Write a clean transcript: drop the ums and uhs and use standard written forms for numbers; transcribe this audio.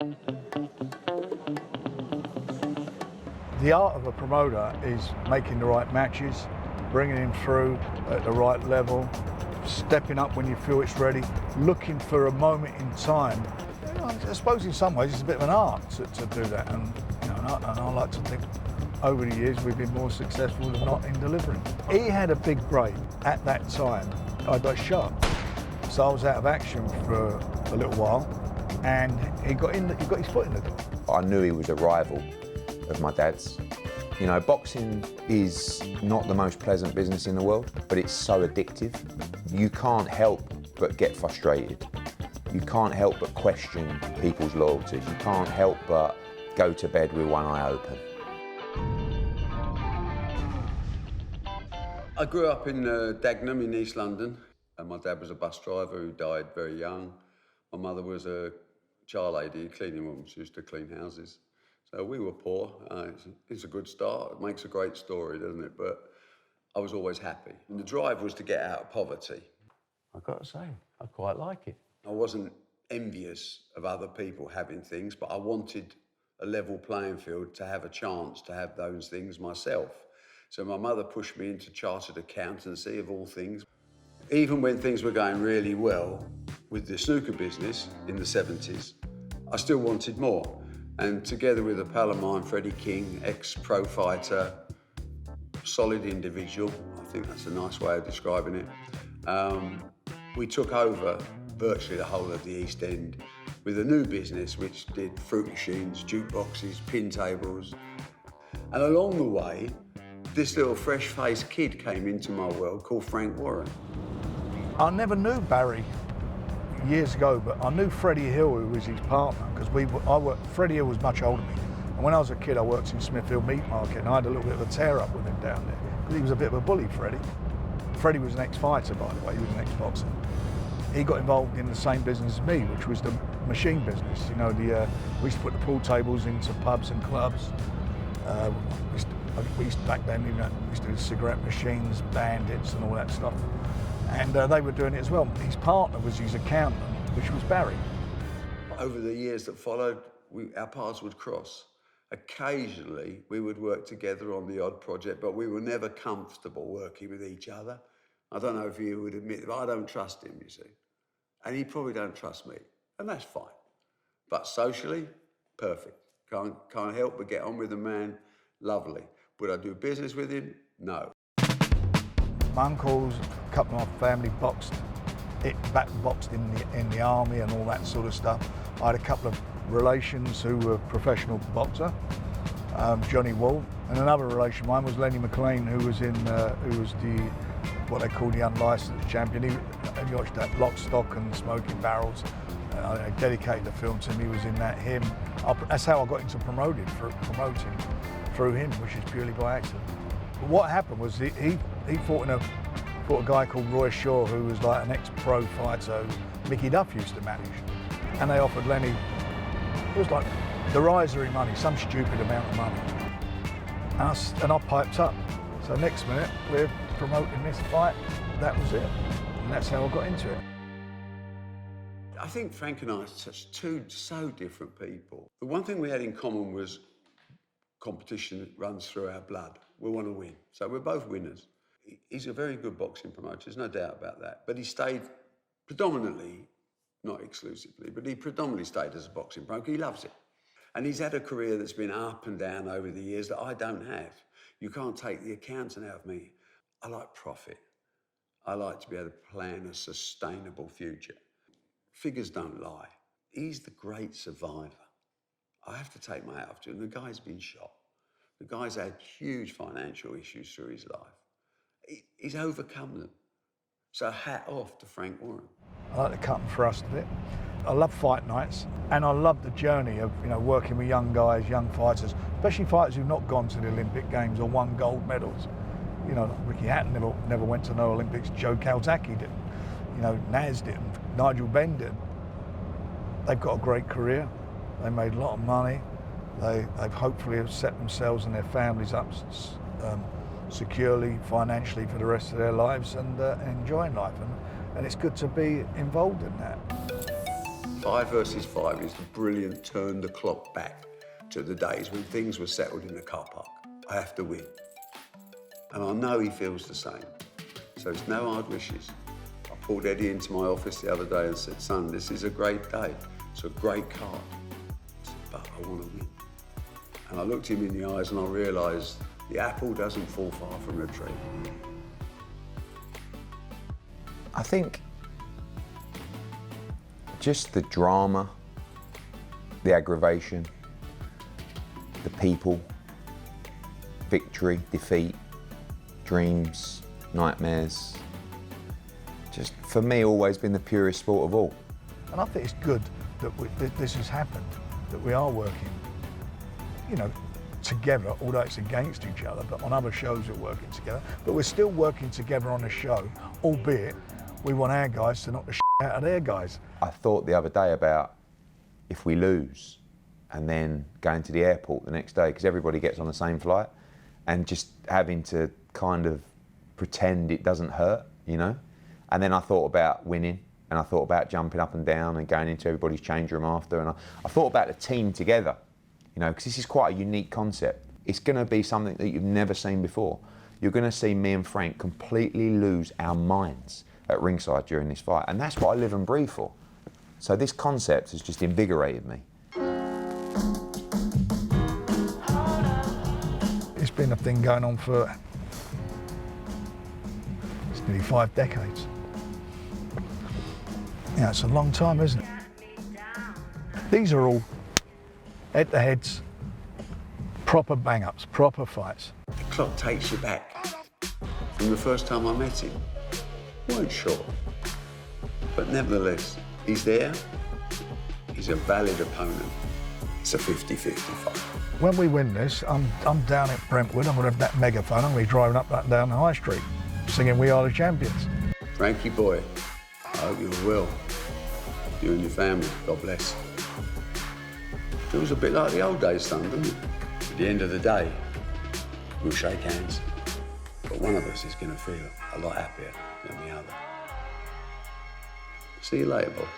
The art of a promoter is making the right matches, bringing him through at the right level, stepping up when you feel it's ready, looking for a moment in time. You know, I suppose in some ways it's a bit of an art to do that, and, you know, and I like to think over the years we've been more successful than not in delivering. He had a big break at that time. I got shot, so I was out of action for a little while, and he got his foot in the door. I knew he was a rival of my dad's. You know, boxing is not the most pleasant business in the world, but it's so addictive. You can't help but get frustrated. You can't help but question people's loyalties. You can't help but go to bed with one eye open. I grew up in Dagenham in East London, and my dad was a bus driver who died very young. My mother was a child lady, a cleaning woman. She used to clean houses. So we were poor. It's a good start. It makes a great story, doesn't it? But I was always happy. And the drive was to get out of poverty. I've got to say, I quite like it. I wasn't envious of other people having things, but I wanted a level playing field to have a chance to have those things myself. So my mother pushed me into chartered accountancy, of all things. Even when things were going really well with the snooker business in the 70s, I still wanted more. And together with a pal of mine, Freddie King, ex-pro fighter, solid individual, I think that's a nice way of describing it, we took over virtually the whole of the East End with a new business which did fruit machines, jukeboxes, pin tables. And along the way, this little fresh-faced kid came into my world called Frank Warren. I never knew Barry years ago, but I knew Freddie Hill, who was his partner, because Freddie Hill was much older than me. And when I was a kid, I worked in Smithfield Meat Market, and I had a little bit of a tear-up with him down there, because he was a bit of a bully, Freddie. Freddie was an ex-fighter, by the way, he was an ex-boxer. He got involved in the same business as me, which was the machine business. You know, we used to put the pool tables into pubs and clubs. We used to, back then, you know, we used to do cigarette machines, bandits and all that stuff. And they were doing it as well. His partner was his accountant, which was Barry. Over the years that followed, our paths would cross. Occasionally, we would work together on the odd project, but we were never comfortable working with each other. I don't know if you would admit, but I don't trust him, you see. And he probably don't trust me, and that's fine. But socially, perfect. Can't help but get on with the man, lovely. Would I do business with him? No. My uncles, a couple of my family boxed in the army and all that sort of stuff. I had a couple of relations who were professional boxer, Johnny Wall, and another relation of mine was Lenny McLean, who was what they call the unlicensed champion. He watched that Lock, Stock and Smoking Barrels. I dedicated the film to him. He was in that. That's how I got into promoting through him, which is purely by accident. But what happened was he fought a guy called Roy Shaw, who was like an ex-pro fighter who Mickey Duff used to manage. And they offered Lenny, it was like derisory money, some stupid amount of money. And I piped up. So next minute, we're promoting this fight. That was it. And that's how I got into it. I think Frank and I are such two so different people. The one thing we had in common was competition that runs through our blood. We want to win. So we're both winners. He's a very good boxing promoter, there's no doubt about that. But he stayed predominantly, not exclusively, but he predominantly stayed as a boxing promoter. He loves it. And he's had a career that's been up and down over the years that I don't have. You can't take the accountant out of me. I like profit. I like to be able to plan a sustainable future. Figures don't lie. He's the great survivor. I have to take my hat off to him. The guy's been shot. The guy's had huge financial issues through his life. He's overcome them. So hat off to Frank Warren. I like the cut and thrust of it. I love fight nights, and I love the journey of working with young guys, young fighters, especially fighters who've not gone to the Olympic Games or won gold medals. You know, Ricky Hatton never went to no Olympics. Joe Calzaghe didn't. You know, Naz didn't. Nigel Benn did. They've got a great career. They made a lot of money. They've hopefully set themselves and their families up securely, financially for the rest of their lives and enjoying life. And it's good to be involved in that. 5 versus 5 is the brilliant turn the clock back to the days when things were settled in the car park. I have to win. And I know he feels the same. So it's no hard wishes. I pulled Eddie into my office the other day and said, son, this is a great day. It's a great card. I said, but I want to win. And I looked him in the eyes and I realised the apple doesn't fall far from the tree. I think just the drama, the aggravation, the people, victory, defeat, dreams, nightmares, just for me always been the purest sport of all. And I think it's good that this has happened, that we are working, you know, together, although it's against each other, but on other shows we're working together. But we're still working together on a show, albeit we want our guys to knock the shit out of their guys. I thought the other day about if we lose and then going to the airport the next day, because everybody gets on the same flight, and just having to kind of pretend it doesn't hurt, you know? And then I thought about winning, and I thought about jumping up and down and going into everybody's change room after, and I thought about the team together, you know, because this is quite a unique concept. It's going to be something that you've never seen before. You're going to see me and Frank completely lose our minds at ringside during this fight, and that's what I live and breathe for. So this concept has just invigorated me. It's been a thing going on for it's nearly 5 decades. Yeah, it's a long time, isn't it? These are all head-to-heads, proper bang-ups, proper fights. The clock takes you back. From the first time I met him, weren't sure. But nevertheless, he's there. He's a valid opponent. It's a 50-50 fight. When we win this, I'm down at Brentwood, I'm gonna have that megaphone, I'm gonna be driving up and down the high street, singing We Are the Champions. Frankie boy, I hope you're well. You and your family, God bless. Feels a bit like the old days, son, doesn't it? At the end of the day, we'll shake hands. But one of us is gonna feel a lot happier than the other. See you later, Bob.